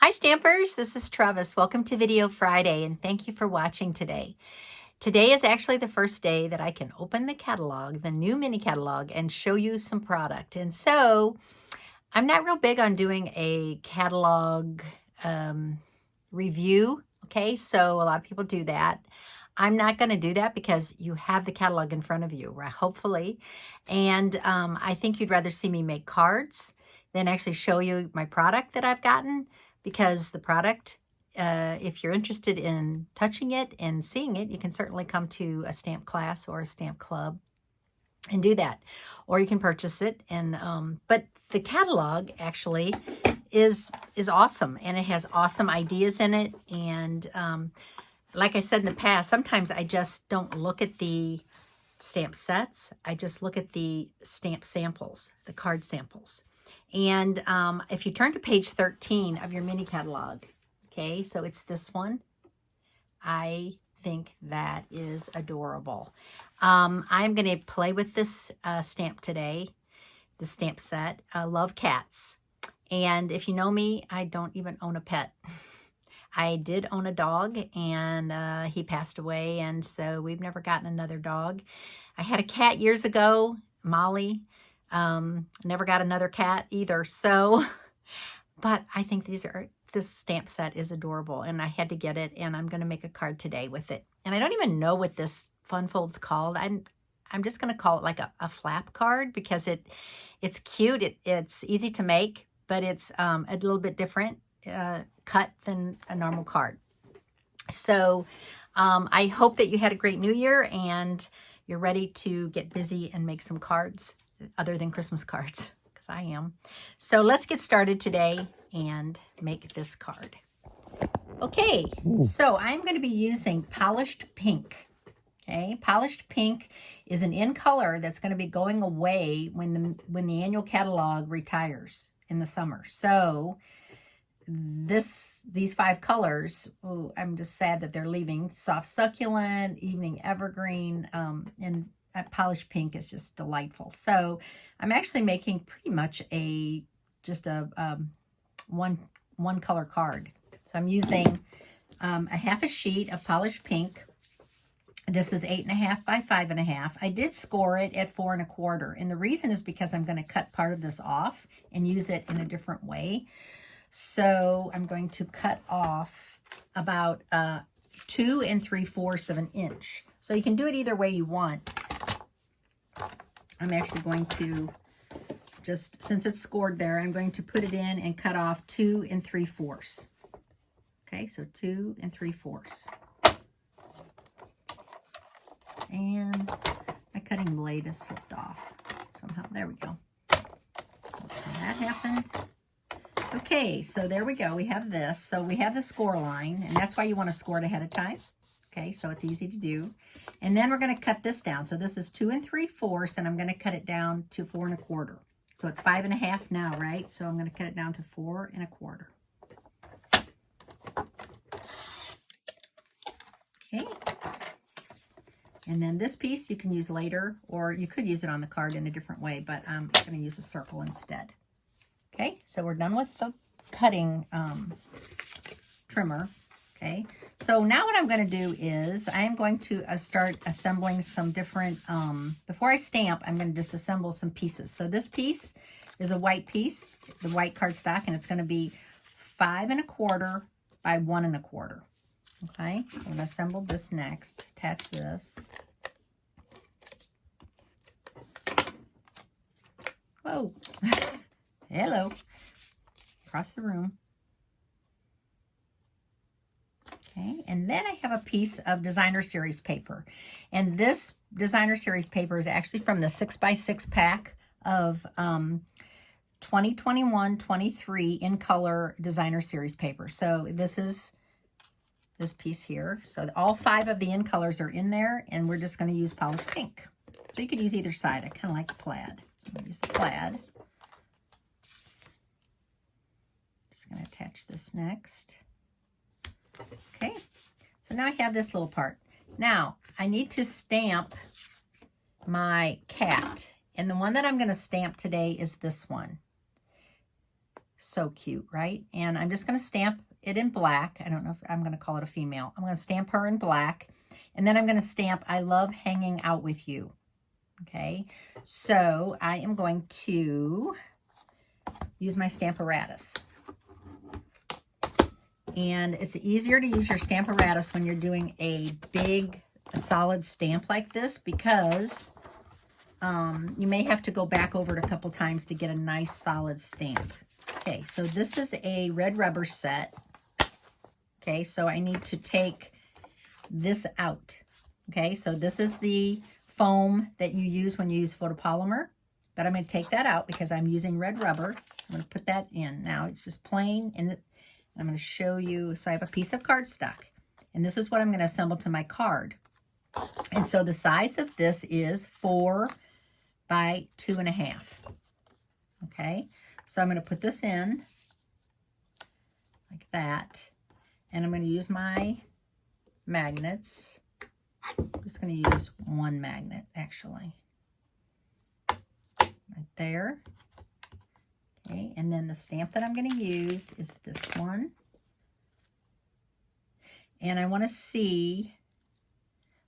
Hi Stampers, this is Trevis. Welcome to Video Friday and thank you for watching today. Today is actually the first day that I can open the catalog, the new mini catalog, and show you some product. And so I'm not real big on doing a catalog review, okay? So a lot of people do that. I'm not going to do that because you have the catalog in front of you, right? Hopefully. And I think you'd rather see me make cards than actually show you my product that I've gotten, because the product, if you're interested in touching it and seeing it, you can certainly come to a stamp class or a stamp club and do that. Or you can purchase it. And but the catalog actually is awesome, and it has awesome ideas in it. And like I said in the past, sometimes I just don't look at the stamp sets. I just look at the stamp samples, the card samples. And if you turn to page 13 of your mini catalog, okay, so it's this one. I think that is adorable. I'm going to play with this stamp today, the stamp set. I love cats. And if you know me, I don't even own a pet. I did own a dog, and he passed away, and so we've never gotten another dog. I had a cat years ago, Molly. Never got another cat either. So, but I think this stamp set is adorable, and I had to get it, and I'm going to make a card today with it. And I don't even know what this fun fold's called. I'm just going to call it like a flap card, because it's cute. It's easy to make, but it's a little bit different cut than a normal card. So I hope that you had a great New Year and you're ready to get busy and make some cards other than Christmas cards, because I am. So let's get started today and make this card. Okay, so I'm going to be using Polished Pink. Okay, Polished Pink is an in color that's going to be going away when the annual catalog retires in the summer. So these 5 colors, I'm just sad that they're leaving. Soft Succulent, Evening Evergreen, and Polished Pink is just delightful. So I'm actually making pretty much just a one color card. So I'm using a half a sheet of Polished Pink. This is 8.5 by 5.5. I did score it at 4 1/4, and the reason is because I'm going to cut part of this off and use it in a different way. So I'm going to cut off about 2 3/4 of an inch. So you can do it either way you want. I'm actually going to just, since it's scored there, I'm going to put it in and cut off 2 3/4. Okay, so 2 3/4. And my cutting blade has slipped off somehow. There we go. That happened. Okay, so there we go. We have this. So we have the score line, and that's why you want to score it ahead of time. Okay, so it's easy to do. And then we're going to cut this down. So this is 2 3/4, and I'm going to cut it down to 4 1/4. So it's 5.5 now, right? So I'm going to cut it down to 4 1/4. Okay. And then this piece you can use later, or you could use it on the card in a different way, but I'm going to use a circle instead. Okay, so we're done with the cutting trimmer. Okay, so now what I'm going to do is I'm going to start assembling some different, before I stamp, I'm going to just assemble some pieces. So this piece is a white piece, the white cardstock, and it's going to be 5 1/4 by 1 1/4. Okay, I'm going to assemble this next, attach this. Whoa. Hello. Across the room. Okay, and then I have a piece of Designer Series paper. And this Designer Series paper is actually from the 6x6 pack of 2021-23 in color Designer Series paper. So this is this piece here. So all 5 of the in colors are in there, and we're just going to use Polished Pink. So you could use either side. I kind of like the plaid. So I'm going to use the plaid. Just going to attach this next. Okay, so now I have this little part. Now I need to stamp my cat, and the one that I'm going to stamp today is this one. So cute, right? And I'm just going to stamp it in black. I don't know if I'm going to call it a female. I'm going to stamp her in black. And then I'm going to stamp, I love hanging out with you. Okay, so I am going to use my Stamparatus. And it's easier to use your Stamparatus when you're doing a big, solid stamp like this because you may have to go back over it a couple times to get a nice solid stamp. Okay, so this is a red rubber set. Okay, so I need to take this out. Okay, so this is the foam that you use when you use photopolymer, but I'm going to take that out because I'm using red rubber. I'm going to put that in. Now it's just plain, and I'm going to show you. So I have a piece of cardstock, and this is what I'm going to assemble to my card. And so the size of this is 4 by 2.5. Okay, so I'm going to put this in like that, and I'm going to use my magnets. I'm just going to use one magnet, actually. Right there. Okay, and then the stamp that I'm going to use is this one. And I want to see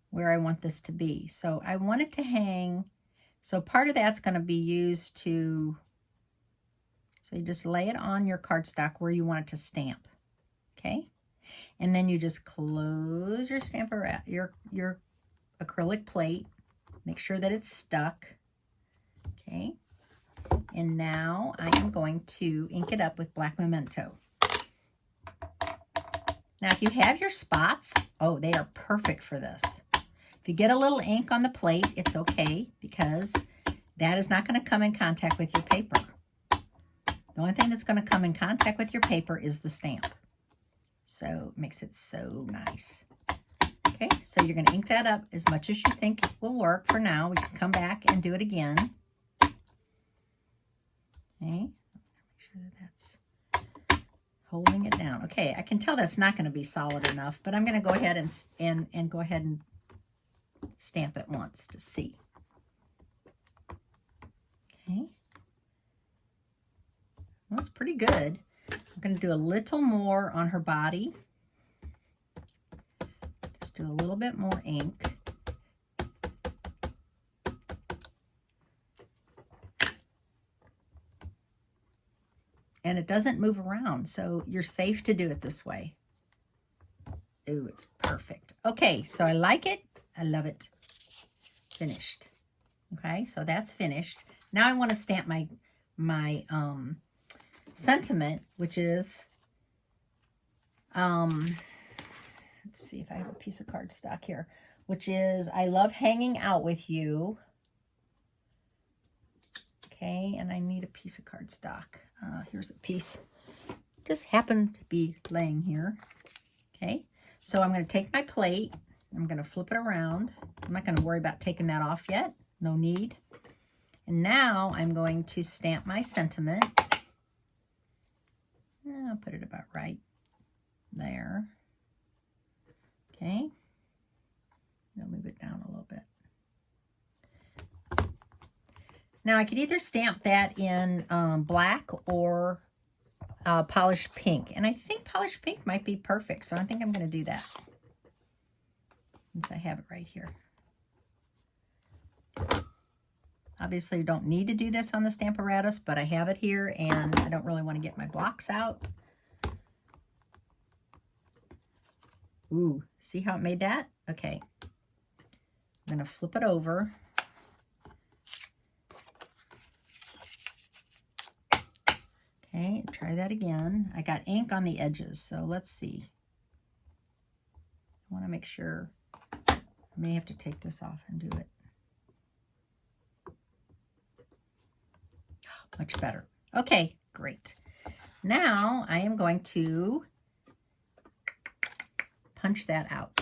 where I want this to be. So I want it to hang. So part of that's going to be used to, so you just lay it on your cardstock where you want it to stamp. Okay. And then you just close your stamper, your acrylic plate. Make sure that it's stuck. Okay. And now I am going to ink it up with black memento. Now, if you have your spots, oh, they are perfect for this. If you get a little ink on the plate, it's okay because that is not going to come in contact with your paper. The only thing that's going to come in contact with your paper is the stamp. So it makes it so nice. Okay, so you're going to ink that up as much as you think will work for now. We can come back and do it again. Okay, make sure that that's holding it down. Okay, I can tell that's not going to be solid enough, but I'm going to go ahead and go ahead and stamp it once to see. Okay, well, it's pretty good. I'm going to do a little more on her body. Just do a little bit more ink. And it doesn't move around, so you're safe to do it this way. Ooh, it's perfect. Okay, so I like it. I love it. Finished. Okay, so that's finished. Now I want to stamp my sentiment, which is, let's see if I have a piece of cardstock here, which is, I love hanging out with you. Okay, and I need a piece of cardstock. Here's a piece. Just happened to be laying here. Okay, so I'm going to take my plate. I'm going to flip it around. I'm not going to worry about taking that off yet. No need. And now I'm going to stamp my sentiment. I'll put it about right there. Okay. I'll move it down a little bit. Now I could either stamp that in black or polished pink. And I think polished pink might be perfect. So I think I'm going to do that. Since I have it right here. Obviously, you don't need to do this on the Stamparatus, but I have it here, and I don't really want to get my blocks out. Ooh, see how it made that? Okay. I'm going to flip it over. Okay, try that again. I got ink on the edges, so let's see. I want to make sure. I may have to take this off and do it. Much better. Okay, great. Now I am going to punch that out.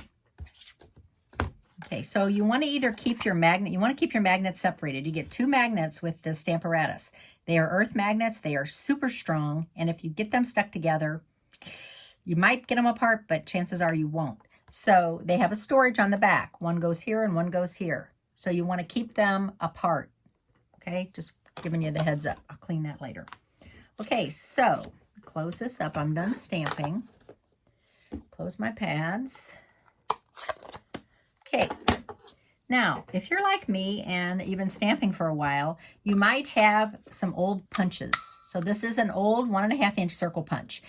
Okay, so you want to either keep your magnet, you want to keep your magnets separated. You get 2 magnets with the Stamparatus. They are earth magnets. They are super strong, and if you get them stuck together, you might get them apart, but chances are you won't. So they have a storage on the back. One goes here and one goes here. So you want to keep them apart. Okay, just giving you the heads up. I'll clean that later. Okay, so close this up. I'm done stamping. Close my pads. Okay. Now, if you're like me and you've been stamping for a while, you might have some old punches. So this is an old 1.5 inch circle punch.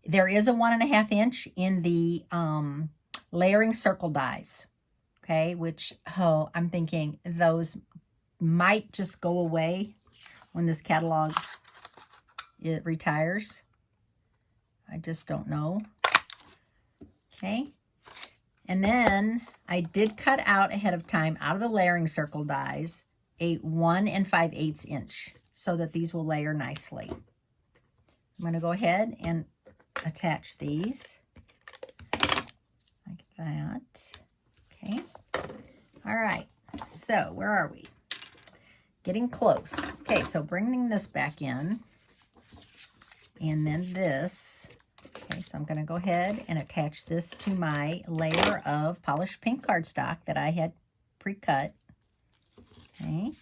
There is a 1.5 inch in the layering circle dies, okay, which, oh, I'm thinking those might just go away when this catalog it retires. I just don't know. Okay. And then I did cut out ahead of time, out of the layering circle dies, a 1 5/8 inch so that these will layer nicely. I'm going to go ahead and attach these like that. Okay. All right. So where are we? Getting close. Okay, so bringing this back in, and then this. Okay, so I'm going to go ahead and attach this to my layer of polished pink cardstock that I had pre-cut. Okay,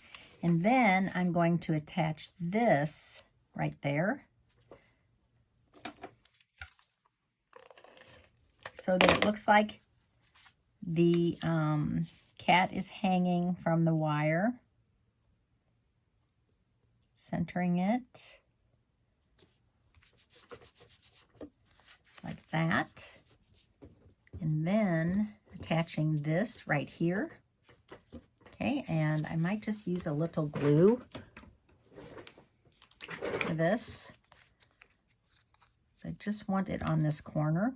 and then I'm going to attach this right there so that it looks like the cat is hanging from the wire. Centering it. Like that, and then attaching this right here. Okay, and I might just use a little glue for this. So I just want it on this corner.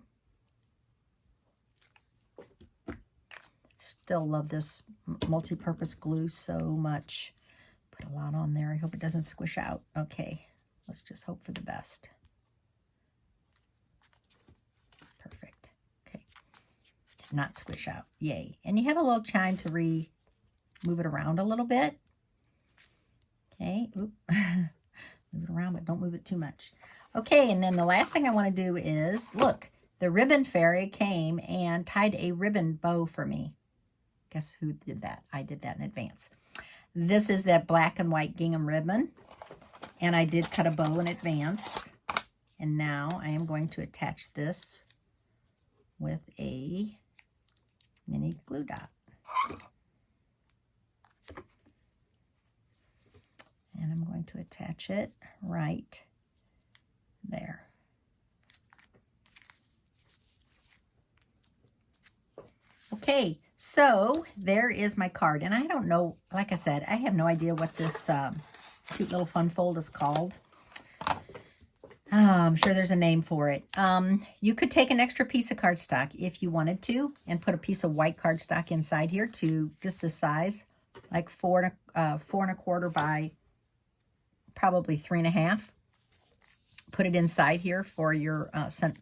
Still love this multi-purpose glue so much. Put a lot on there. I hope it doesn't squish out. Okay, let's just hope for the best. Perfect. Okay. Did not squish out. Yay. And you have a little time to move it around a little bit. Okay. Oop. Move it around, but don't move it too much. Okay, and then the last thing I want to do is, look, the ribbon fairy came and tied a ribbon bow for me. Guess who did that? I did that in advance. This is that black and white gingham ribbon, and I did cut a bow in advance. And now I am going to attach this with a mini glue dot. And I'm going to attach it right there. Okay, so there is my card. And I don't know, like I said, I have no idea what this cute little fun fold is called. I'm sure there's a name for it. You could take an extra piece of cardstock if you wanted to and put a piece of white cardstock inside here to just this size, like 4 1/4 by probably 3 1/2. Put it inside here for your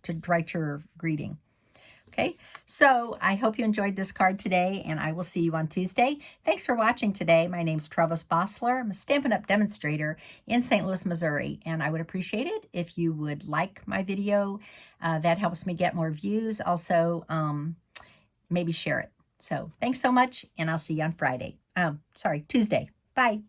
to write your greeting. Okay, so I hope you enjoyed this card today, and I will see you on Tuesday. Thanks for watching today. My name's Trevis Bossler. I'm a Stampin' Up! Demonstrator in St. Louis, Missouri, and I would appreciate it if you would like my video. That helps me get more views. Also, maybe share it. So thanks so much, and I'll see you on Tuesday. Bye.